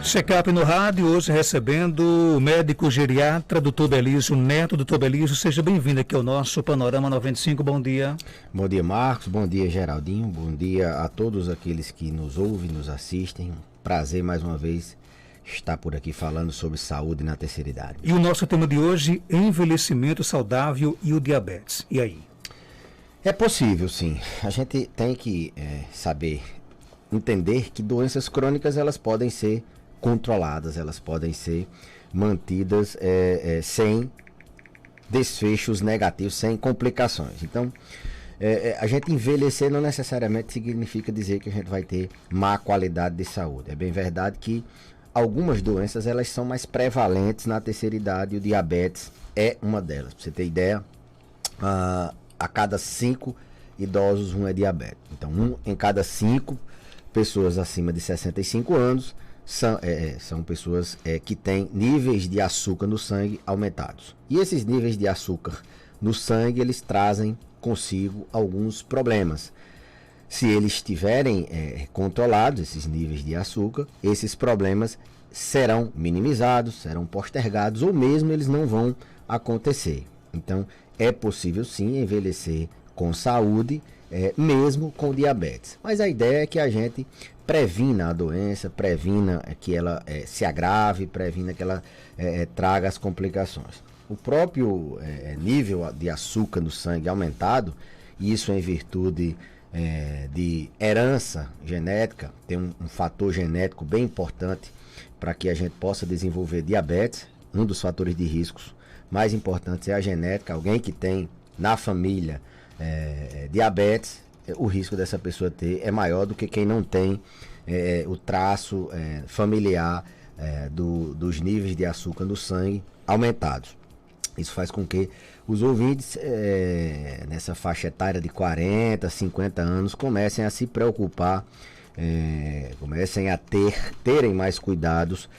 Check-up no rádio, hoje recebendo o médico geriatra, doutor Belísio Neto. Doutor Belísio, seja bem-vindo aqui ao nosso Panorama 95, bom dia. Bom dia, Marcos, bom dia, Geraldinho, bom dia a todos aqueles que nos ouvem, nos assistem. Prazer mais uma vez estar por aqui falando sobre saúde na terceira idade. E o nosso tema de hoje, envelhecimento saudável e o diabetes. E aí? É possível, sim. A gente tem que saber, entender que doenças crônicas elas podem ser controladas, elas podem ser mantidas sem desfechos negativos, sem complicações. Então, a gente envelhecer não necessariamente significa dizer que a gente vai ter má qualidade de saúde. É bem verdade que algumas doenças elas são mais prevalentes na terceira idade e o diabetes é uma delas. Pra você ter ideia, a cada 5 idosos, um é diabético. Então, 1 em cada 5 pessoas acima de 65 anos são pessoas que têm níveis de açúcar no sangue aumentados. E esses níveis de açúcar no sangue, eles trazem consigo alguns problemas. Se eles estiverem controlados, esses níveis de açúcar, esses problemas serão minimizados, serão postergados ou mesmo eles não vão acontecer. Então, é possível sim envelhecer com saúde, mesmo com diabetes. Mas a ideia é que a gente previna a doença, previna que ela se agrave, previna que ela traga as complicações. O próprio nível de açúcar no sangue aumentado, e isso em virtude de herança genética, tem um fator genético bem importante para que a gente possa desenvolver diabetes. Um dos fatores de riscos mais importantes é a genética. Alguém que tem na família diabetes, o risco dessa pessoa ter é maior do que quem não tem o traço familiar dos níveis de açúcar no sangue aumentados. Isso faz com que os ouvintes nessa faixa etária de 40, 50 anos comecem a se preocupar, comecem a terem mais cuidados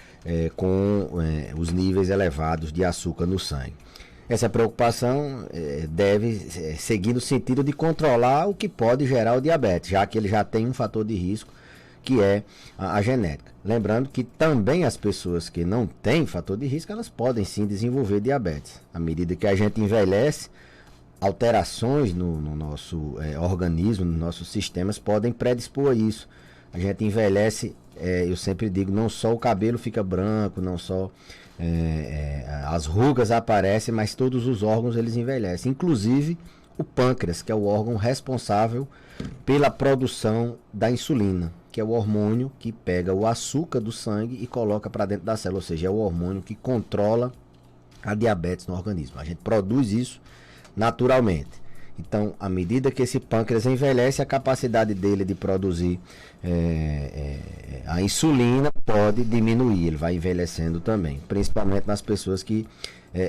com os níveis elevados de açúcar no sangue. Essa preocupação deve seguir no sentido de controlar o que pode gerar o diabetes, já que ele já tem um fator de risco, que é a genética. Lembrando que também as pessoas que não têm fator de risco, elas podem sim desenvolver diabetes. À medida que a gente envelhece, alterações no nosso organismo, nos nossos sistemas, podem predispor a isso. A gente envelhece, eu sempre digo, não só o cabelo fica branco, não só as rugas aparecem, mas todos os órgãos eles envelhecem, inclusive o pâncreas, que é o órgão responsável pela produção da insulina, que é o hormônio que pega o açúcar do sangue e coloca para dentro da célula, ou seja, é o hormônio que controla a diabetes no organismo. A gente produz isso naturalmente. Então, à medida que esse pâncreas envelhece, a capacidade dele de produzir a insulina pode diminuir, ele vai envelhecendo também, principalmente nas pessoas que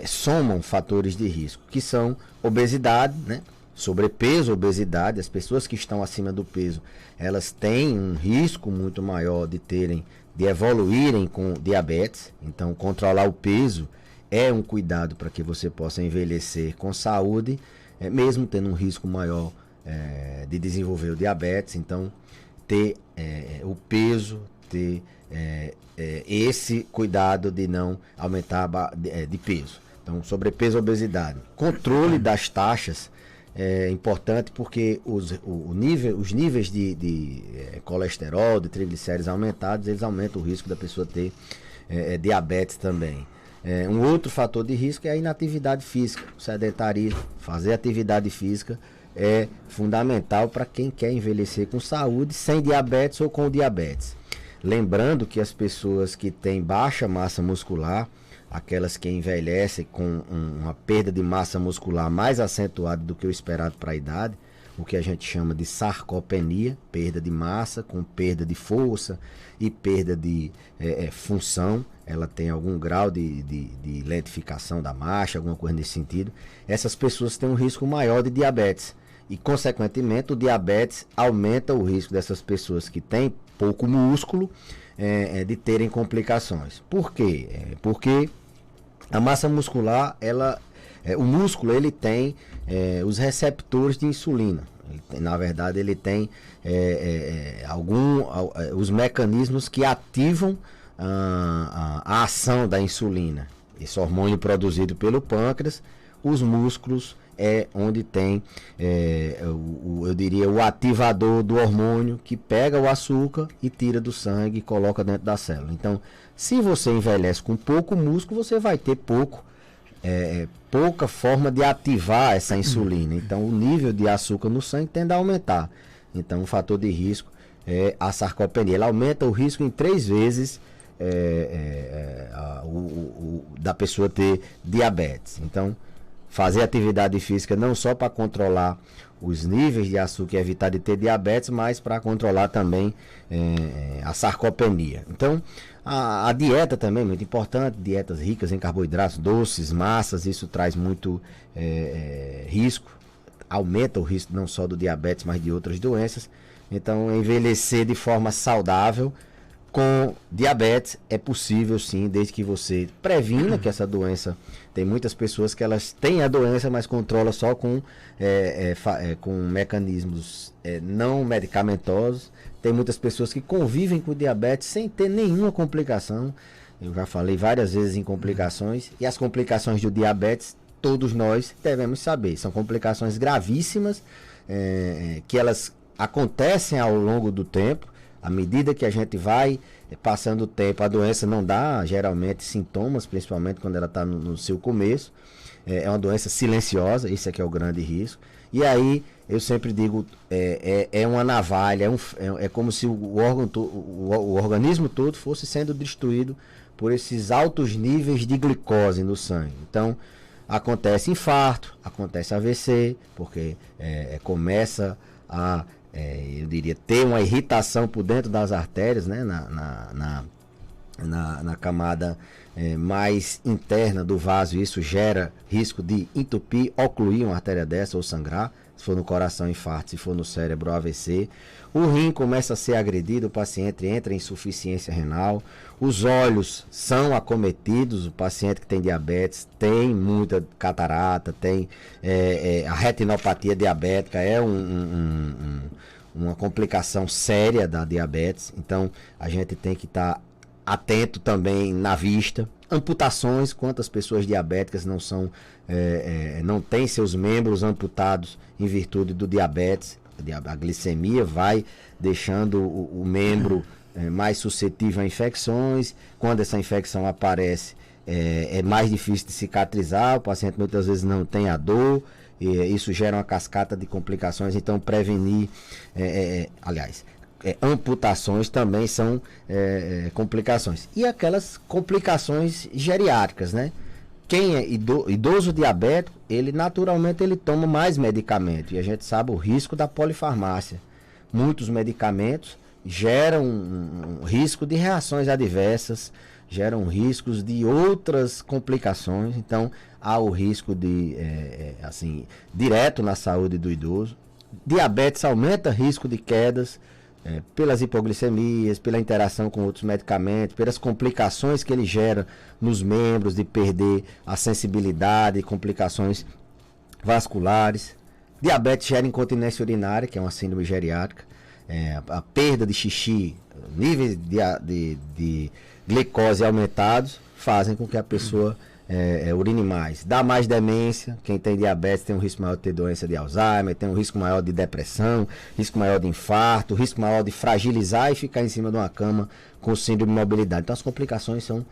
somam fatores de risco, que são obesidade, né? Sobrepeso, obesidade. As pessoas que estão acima do peso, elas têm um risco muito maior de evoluírem com diabetes. Então, controlar o peso é um cuidado para que você possa envelhecer com saúde, mesmo tendo um risco maior de desenvolver o diabetes. Então, ter o peso, ter esse cuidado de não aumentar de peso. Então, sobrepeso, obesidade. Controle das taxas é importante, porque os níveis de colesterol, de triglicéridos aumentados, eles aumentam o risco da pessoa ter diabetes também. Um outro fator de risco é a inatividade física, o sedentarismo. Fazer atividade física é fundamental para quem quer envelhecer com saúde, sem diabetes ou com diabetes. Lembrando que as pessoas que têm baixa massa muscular, aquelas que envelhecem com uma perda de massa muscular mais acentuada do que o esperado para a idade, o que a gente chama de sarcopenia, perda de massa com perda de força e perda de função. Ela tem algum grau de lentificação da marcha, alguma coisa nesse sentido. Essas pessoas têm um risco maior de diabetes e, consequentemente, o diabetes aumenta o risco dessas pessoas que têm pouco músculo de terem complicações. Por quê? Porque a massa muscular, o músculo ele tem os receptores de insulina. Na verdade, ele tem os mecanismos que ativam a ação da insulina, esse hormônio produzido pelo pâncreas. Os músculos é onde tem, eu diria, o ativador do hormônio que pega o açúcar e tira do sangue e coloca dentro da célula. Então, se você envelhece com pouco músculo, você vai ter pouca forma de ativar essa insulina. Então, o nível de açúcar no sangue tende a aumentar. Então, o fator de risco é a sarcopenia. Ela aumenta o risco em 3 vezes da pessoa ter diabetes. Então, fazer atividade física não só para controlar os níveis de açúcar e evitar de ter diabetes, mas para controlar também a sarcopenia. Então, a dieta também é muito importante, dietas ricas em carboidratos, doces, massas, isso traz muito risco, aumenta o risco não só do diabetes, mas de outras doenças. Então, envelhecer de forma saudável com diabetes é possível sim, desde que você previna que essa doença. Tem muitas pessoas que elas têm a doença, mas controla só com mecanismos não medicamentosos. Tem muitas pessoas que convivem com diabetes sem ter nenhuma complicação. Eu já falei várias vezes em complicações, e as complicações do diabetes, todos nós devemos saber. São complicações gravíssimas, que elas acontecem ao longo do tempo. À medida que a gente vai passando o tempo, a doença não dá geralmente sintomas, principalmente quando ela está no seu começo. É uma doença silenciosa, esse aqui é o grande risco. E aí, eu sempre digo, é uma navalha, é como se o organismo todo fosse sendo destruído por esses altos níveis de glicose no sangue. Então, acontece infarto, acontece AVC, porque começa a... eu diria, ter uma irritação por dentro das artérias, né, na camada mais interna do vaso. Isso gera risco de entupir, ocluir uma artéria dessa ou sangrar, se for no coração, infarto, se for no cérebro, AVC. O rim começa a ser agredido, o paciente entra em insuficiência renal. Os olhos são acometidos, o paciente que tem diabetes tem muita catarata, tem a retinopatia diabética, uma complicação séria da diabetes. Então, a gente tem que estar atento também na vista. Amputações, quantas pessoas diabéticas não têm seus membros amputados em virtude do diabetes. A glicemia vai deixando o membro mais suscetível a infecções. Quando essa infecção aparece, é mais difícil de cicatrizar, o paciente muitas vezes não tem a dor, e isso gera uma cascata de complicações. Então, prevenir, amputações também são complicações. E aquelas complicações geriátricas, né? Quem é idoso diabético, ele naturalmente toma mais medicamento, e a gente sabe o risco da polifarmácia. Muitos medicamentos geram um risco de reações adversas, geram riscos de outras complicações. Então, há o risco direto na saúde do idoso. Diabetes aumenta risco de quedas, pelas hipoglicemias, pela interação com outros medicamentos, pelas complicações que ele gera nos membros, de perder a sensibilidade, complicações vasculares. Diabetes gera incontinência urinária, que é uma síndrome geriátrica, a perda de xixi, níveis de glicose aumentados fazem com que a pessoa urine mais. Dá mais demência. Quem tem diabetes tem um risco maior de ter doença de Alzheimer, tem um risco maior de depressão, risco maior de infarto, risco maior de fragilizar e ficar em cima de uma cama com síndrome de mobilidade. Então, as complicações são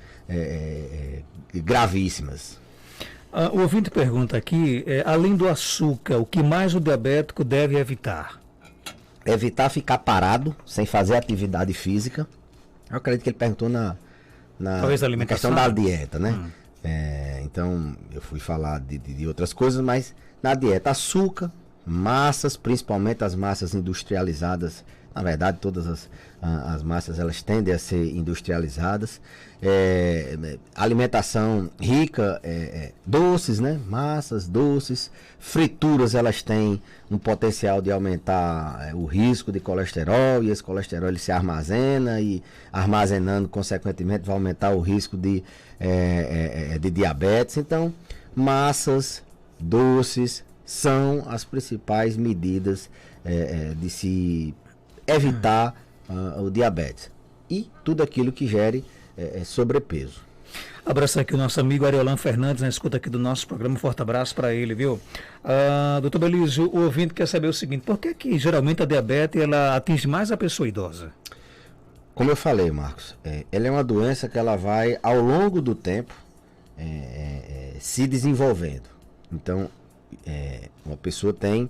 gravíssimas. O ouvinte pergunta aqui, além do açúcar, o que mais o diabético deve evitar? Evitar ficar parado, sem fazer atividade física. Eu acredito que ele perguntou Talvez a alimentação, questão da dieta, né? Então, eu fui falar de outras coisas, mas na dieta, açúcar, massas, principalmente as massas industrializadas. Na verdade, todas as massas, elas tendem a ser industrializadas. Alimentação rica, doces, né? Massas, doces, frituras, elas têm um potencial de aumentar o risco de colesterol, e esse colesterol ele se armazena, e armazenando, consequentemente, vai aumentar o risco de diabetes. Então, massas, doces são as principais medidas de se evitar o diabetes. E tudo aquilo que gere sobrepeso. Abraçar aqui o nosso amigo Ariolan Fernandes, na escuta aqui do nosso programa. Um forte abraço para ele, viu? Doutor Belísio, o ouvinte quer saber o seguinte: por que geralmente a diabetes ela atinge mais a pessoa idosa? Como eu falei, Marcos, ela é uma doença que ela vai, ao longo do tempo, se desenvolvendo. Então, uma pessoa tem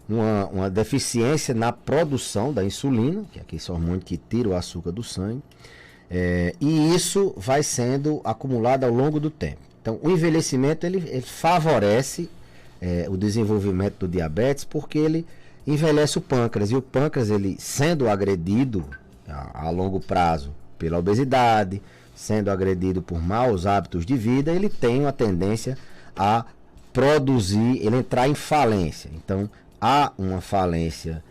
uma deficiência na produção da insulina, que é aquele hormônio que tira o açúcar do sangue, e isso vai sendo acumulado ao longo do tempo. Então, o envelhecimento ele favorece o desenvolvimento do diabetes, porque ele envelhece o pâncreas, e o pâncreas, ele sendo agredido a longo prazo pela obesidade, sendo agredido por maus hábitos de vida, ele tem uma tendência a produzir, ele entrar em falência. Então, há uma falência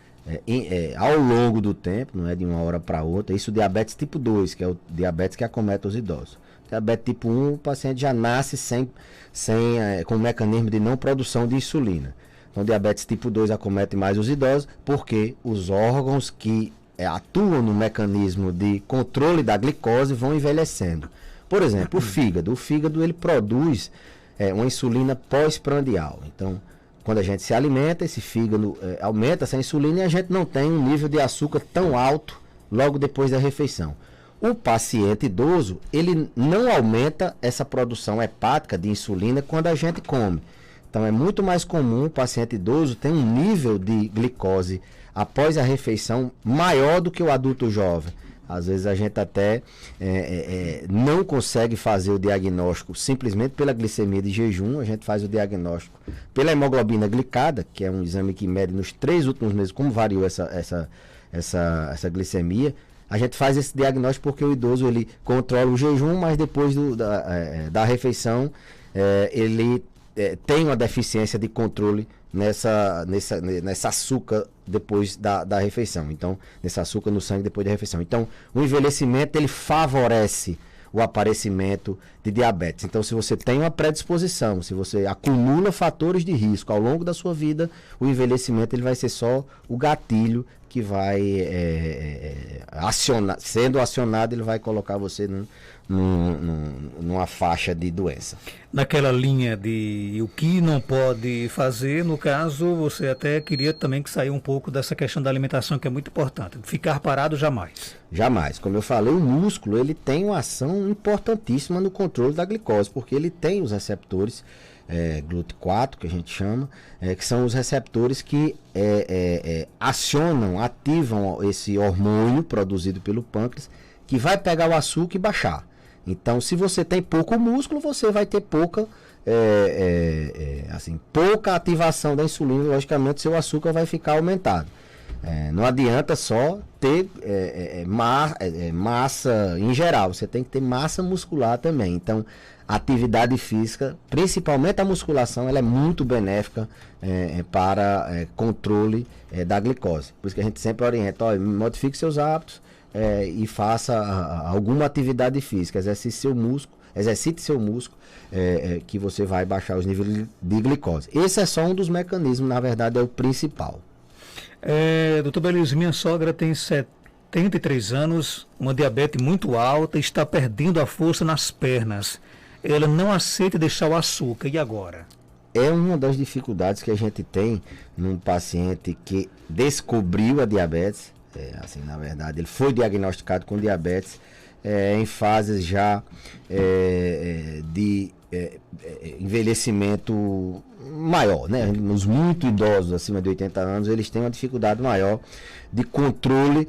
ao longo do tempo, não é de uma hora para outra. Isso diabetes tipo 2, que é o diabetes que acomete os idosos. Diabetes tipo 1, o paciente já nasce com um mecanismo de não produção de insulina. Então, diabetes tipo 2 acomete mais os idosos, porque os órgãos que atuam no mecanismo de controle da glicose vão envelhecendo. Por exemplo, o fígado. O fígado ele produz uma insulina pós-prandial. Então, quando a gente se alimenta, esse fígado aumenta essa insulina e a gente não tem um nível de açúcar tão alto logo depois da refeição. O paciente idoso, ele não aumenta essa produção hepática de insulina quando a gente come. Então, é muito mais comum o paciente idoso ter um nível de glicose após a refeição maior do que o adulto jovem. Às vezes a gente até não consegue fazer o diagnóstico simplesmente pela glicemia de jejum, a gente faz o diagnóstico pela hemoglobina glicada, que é um exame que mede nos 3 últimos meses como variou essa glicemia. A gente faz esse diagnóstico porque o idoso ele controla o jejum, mas depois da refeição ele tem uma deficiência de controle nessa açúcar depois da refeição. Então, nesse açúcar no sangue depois da refeição. Então, o envelhecimento ele favorece o aparecimento de diabetes. Então, se você tem uma predisposição, se você acumula fatores de risco ao longo da sua vida, o envelhecimento ele vai ser só o gatilho que vai sendo acionado, ele vai colocar você numa faixa de doença. Naquela linha de o que não pode fazer, no caso, você até queria também que saia um pouco dessa questão da alimentação, que é muito importante. Ficar parado jamais. Jamais. Como eu falei, o músculo ele tem uma ação importantíssima no controle da glicose, porque ele tem os receptores GLUT4, que a gente chama, que são os receptores que ativam esse hormônio produzido pelo pâncreas, que vai pegar o açúcar e baixar. Então, se você tem pouco músculo, você vai ter pouca ativação da insulina, logicamente seu açúcar vai ficar aumentado. Não adianta só ter massa em geral, você tem que ter massa muscular também. Então, a atividade física, principalmente a musculação, ela é muito benéfica para controle da glicose. Por isso que a gente sempre orienta, modifique seus hábitos e faça alguma atividade física, exercite seu músculo, que você vai baixar os níveis de glicose. Esse é só um dos mecanismos, na verdade é o principal. Doutor Belísio, minha sogra tem 73 anos, uma diabetes muito alta, está perdendo a força nas pernas. Ela não aceita deixar o açúcar, e agora? É uma das dificuldades que a gente tem num paciente que descobriu a diabetes. Na verdade, ele foi diagnosticado com diabetes em fases já de envelhecimento maior, né? Os muito idosos, acima de 80 anos, eles têm uma dificuldade maior de controle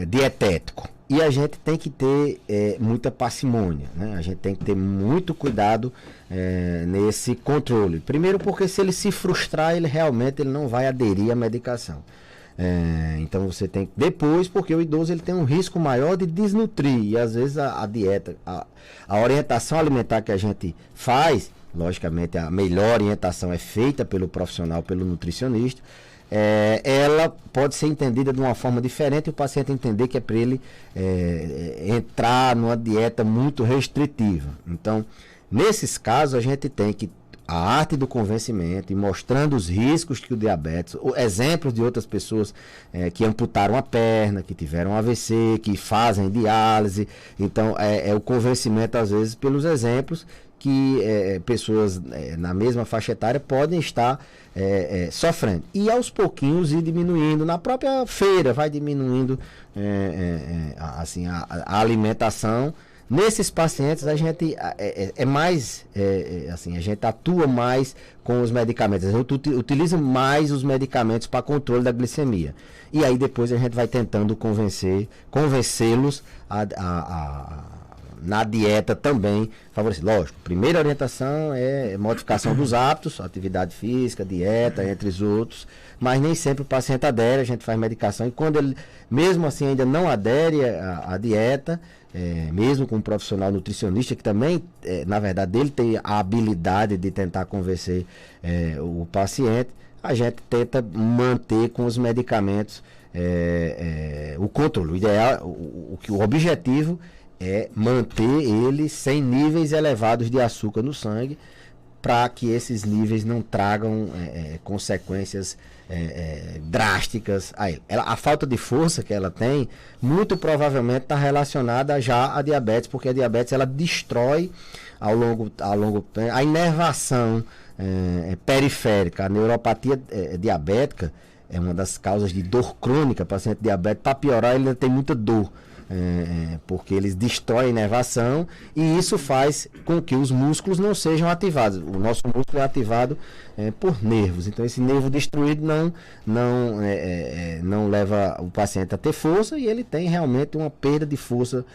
dietético. E a gente tem que ter muita parcimônia, né? A gente tem que ter muito cuidado nesse controle. Primeiro porque se ele se frustrar, ele realmente não vai aderir à medicação. Então você tem que... Depois, porque o idoso ele tem um risco maior de desnutrir. E às vezes a dieta, a orientação alimentar que a gente faz, logicamente a melhor orientação é feita pelo profissional, pelo nutricionista, ela pode ser entendida de uma forma diferente e o paciente entender que é para ele entrar numa dieta muito restritiva. Então, nesses casos, a gente tem que a arte do convencimento e mostrando os riscos que o diabetes, exemplos de outras pessoas que amputaram a perna, que tiveram AVC, que fazem diálise. Então, é o convencimento, às vezes, pelos exemplos que pessoas na mesma faixa etária podem estar sofrendo. E aos pouquinhos ir diminuindo, na própria feira vai diminuindo assim, a alimentação. Nesses pacientes a gente assim, a gente atua mais com os medicamentos, a gente utiliza mais os medicamentos para controle da glicemia. E aí depois a gente vai tentando convencê-los na dieta também favorecer. Lógico, primeira orientação é modificação dos hábitos, atividade física, dieta, entre os outros, mas nem sempre o paciente adere, a gente faz medicação e quando ele, mesmo assim, ainda não adere à dieta, mesmo com um profissional nutricionista que também, na verdade, ele tem a habilidade de tentar convencer o paciente, a gente tenta manter com os medicamentos o controle. O ideal, o objetivo é manter ele sem níveis elevados de açúcar no sangue, para que esses níveis não tragam consequências drásticas a ele. A falta de força que ela tem, muito provavelmente está relacionada já à diabetes, porque a diabetes ela destrói ao longo tempo a inervação periférica. A neuropatia diabética é uma das causas de dor crônica. O paciente diabético, para piorar, ele ainda tem muita dor. Porque eles destroem a inervação e isso faz com que os músculos não sejam ativados. O nosso músculo é ativado por nervos. Então esse nervo destruído não leva o paciente a ter força e ele tem realmente uma perda de força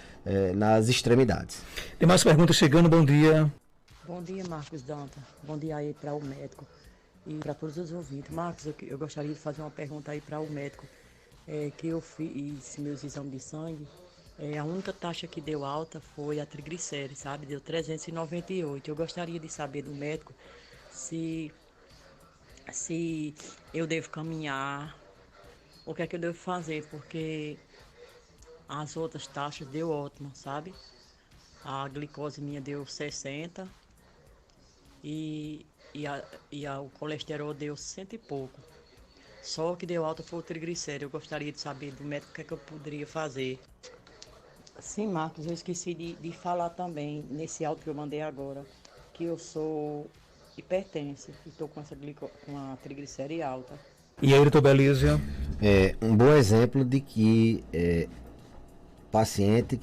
nas extremidades. Tem mais perguntas chegando, bom dia. Bom dia, Marcos Danta. Bom dia aí para o médico e para todos os ouvintes. Marcos, eu gostaria de fazer uma pergunta aí para o médico. Que eu fiz meus exames de sangue. A única taxa que deu alta foi a triglicérides, sabe? Deu 398. Eu gostaria de saber do médico se eu devo caminhar, o que é que eu devo fazer, porque as outras taxas deu ótimo, sabe? A glicose minha deu 60 e o colesterol deu 100 e pouco. Só o que deu alta foi o triglicérides. Eu gostaria de saber do médico o que é que eu poderia fazer. Sim, Marcos, eu esqueci de falar também, nesse áudio que eu mandei agora, que eu sou hipertensa e estou com a triglicérides alta. E aí, doutor Belísio? Um bom exemplo de que paciente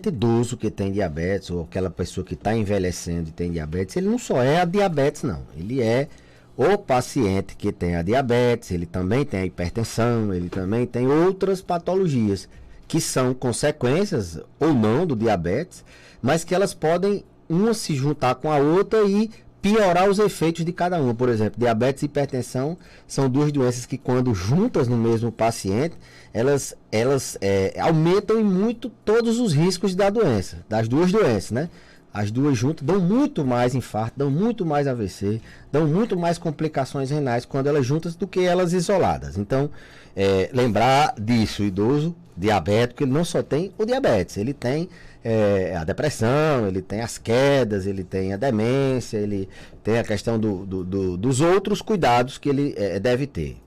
idoso que tem diabetes, ou aquela pessoa que está envelhecendo e tem diabetes, ele não só é a diabetes, não. Ele é o paciente que tem a diabetes, ele também tem a hipertensão, ele também tem outras patologias que são consequências ou não do diabetes, mas que elas podem uma se juntar com a outra e piorar os efeitos de cada uma. Por exemplo, diabetes e hipertensão são duas doenças que, quando juntas no mesmo paciente, elas aumentam em muito todos os riscos da doença, das duas doenças, né? As duas juntas dão muito mais infarto, dão muito mais AVC, dão muito mais complicações renais quando elas juntas do que elas isoladas. Então, lembrar disso, o idoso diabético, ele não só tem o diabetes, ele tem a depressão, ele tem as quedas, ele tem a demência, ele tem a questão dos outros cuidados que ele deve ter.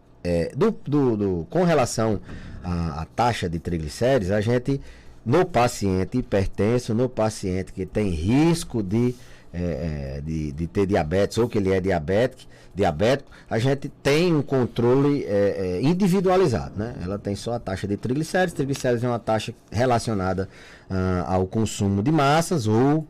Com relação à taxa de triglicérides, a gente, no paciente hipertenso, no paciente que tem risco de ter diabetes ou que ele é diabético, a gente tem um controle individualizado, né? Ela tem só a taxa de triglicérides. Triglicérides é uma taxa relacionada ao consumo de massas ou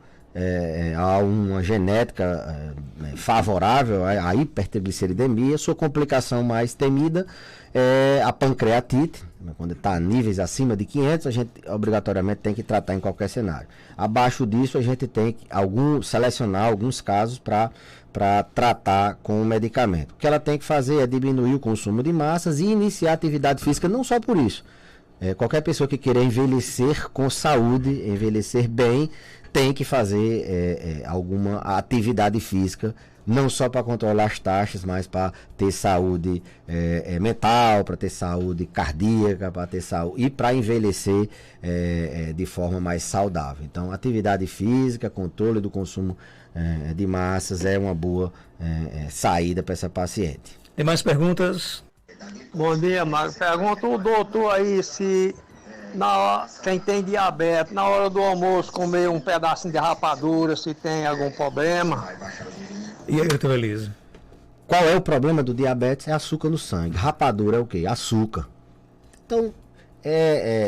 a uma genética favorável à hipertrigliceridemia. Sua complicação mais temida é a pancreatite. Quando está a níveis acima de 500, a gente obrigatoriamente tem que tratar em qualquer cenário. Abaixo disso, a gente tem que selecionar alguns casos para tratar com o medicamento. O que ela tem que fazer é diminuir o consumo de massas e iniciar atividade física, não só por isso. Qualquer pessoa que queira envelhecer com saúde, envelhecer bem, tem que fazer alguma atividade física não só para controlar as taxas, mas para ter saúde mental, para ter saúde cardíaca, para ter saúde e para envelhecer de forma mais saudável. Então, atividade física, controle do consumo de massas é uma boa saída para essa paciente. Tem mais perguntas? Bom dia, Marcos. Pergunta o doutor aí se quem tem diabetes, na hora do almoço, comer um pedacinho de rapadura, se tem algum problema. E aí, doutor Elise? Qual é o problema do diabetes? É açúcar no sangue. Rapadura é o quê? Açúcar. Então,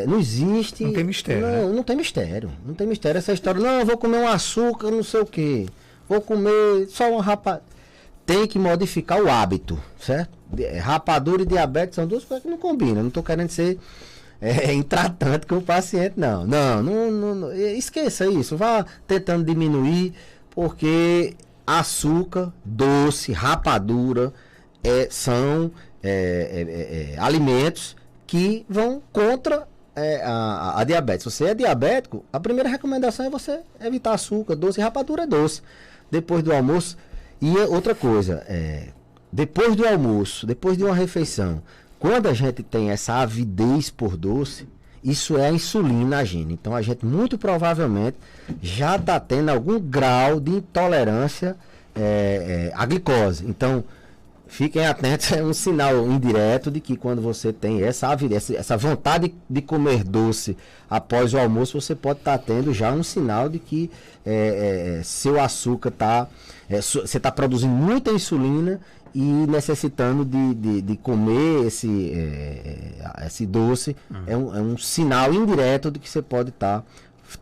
não existe... Não tem mistério, Não, né? não tem mistério. Não tem mistério essa história. Não, eu vou comer um açúcar, não sei o quê. Vou comer só uma rapadura. Tem que modificar o hábito, certo? Rapadura e diabetes são duas coisas que não combinam. Não estou querendo ser intratante com o paciente, não. Não, esqueça isso. Vá tentando diminuir, porque açúcar, doce, rapadura são alimentos que vão contra a diabetes. Se você é diabético, a primeira recomendação é você evitar açúcar, doce. Rapadura é doce. Depois do almoço. E outra coisa, depois do almoço, depois de uma refeição, quando a gente tem essa avidez por doce, isso é a insulina agindo. Então a gente muito provavelmente já está tendo algum grau de intolerância à glicose. Então fiquem atentos, é um sinal indireto de que quando você tem essa avidez, essa vontade de comer doce após o almoço, você pode estar tendo já um sinal de que seu açúcar está... você está produzindo muita insulina e necessitando de comer esse doce. É um sinal indireto de que você pode estar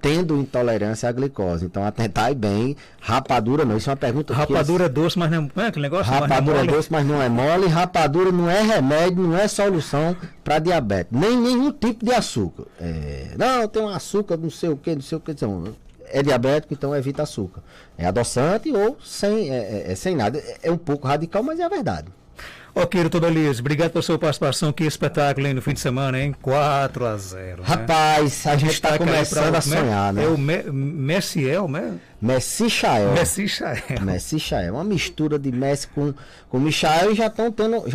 tendo intolerância à glicose. Então, atentar bem. Rapadura não. Isso é uma pergunta. Rapadura é doce, mas não é aquele negócio? Rapadura é doce, mas não é mole. Rapadura não é remédio, não é solução para diabetes. Nem nenhum tipo de açúcar. Não, tem um açúcar, não sei o que, não sei o que. É diabético, então evita açúcar. É adoçante ou sem nada. É um pouco radical, mas é a verdade. Ok, doutor Belise, obrigado pela sua participação. Que espetáculo aí no fim de semana, hein? 4-0. Rapaz, a gente está começando a sonhar, né? É o Messichael, né? Messichael. Messichael. Messichael. Uma mistura de Messi com Michael e já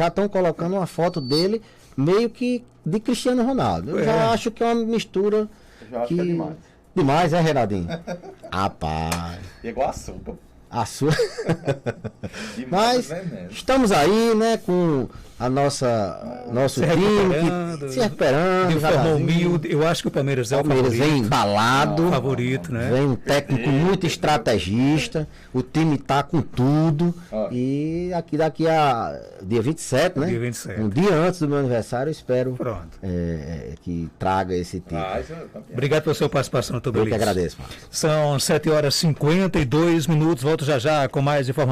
estão colocando uma foto dele meio que de Cristiano Ronaldo. Eu já acho que é uma mistura acho que é demais. Demais, Renaldinho? Rapaz. Igual açúcar. Açúcar. Mas estamos aí, né, com nosso time se recuperando. De forma humilde, eu acho que o Palmeiras é o favorito. Vem embalado. Favorito, né? Vem um técnico muito estrategista. O time tá com tudo. E daqui a dia 27, né? Dia 27. Um dia antes do meu aniversário, eu espero que traga esse time. Obrigado pela sua participação, doutor Belise. Eu que agradeço, Marcos. São 7h52. Volto já com mais informações.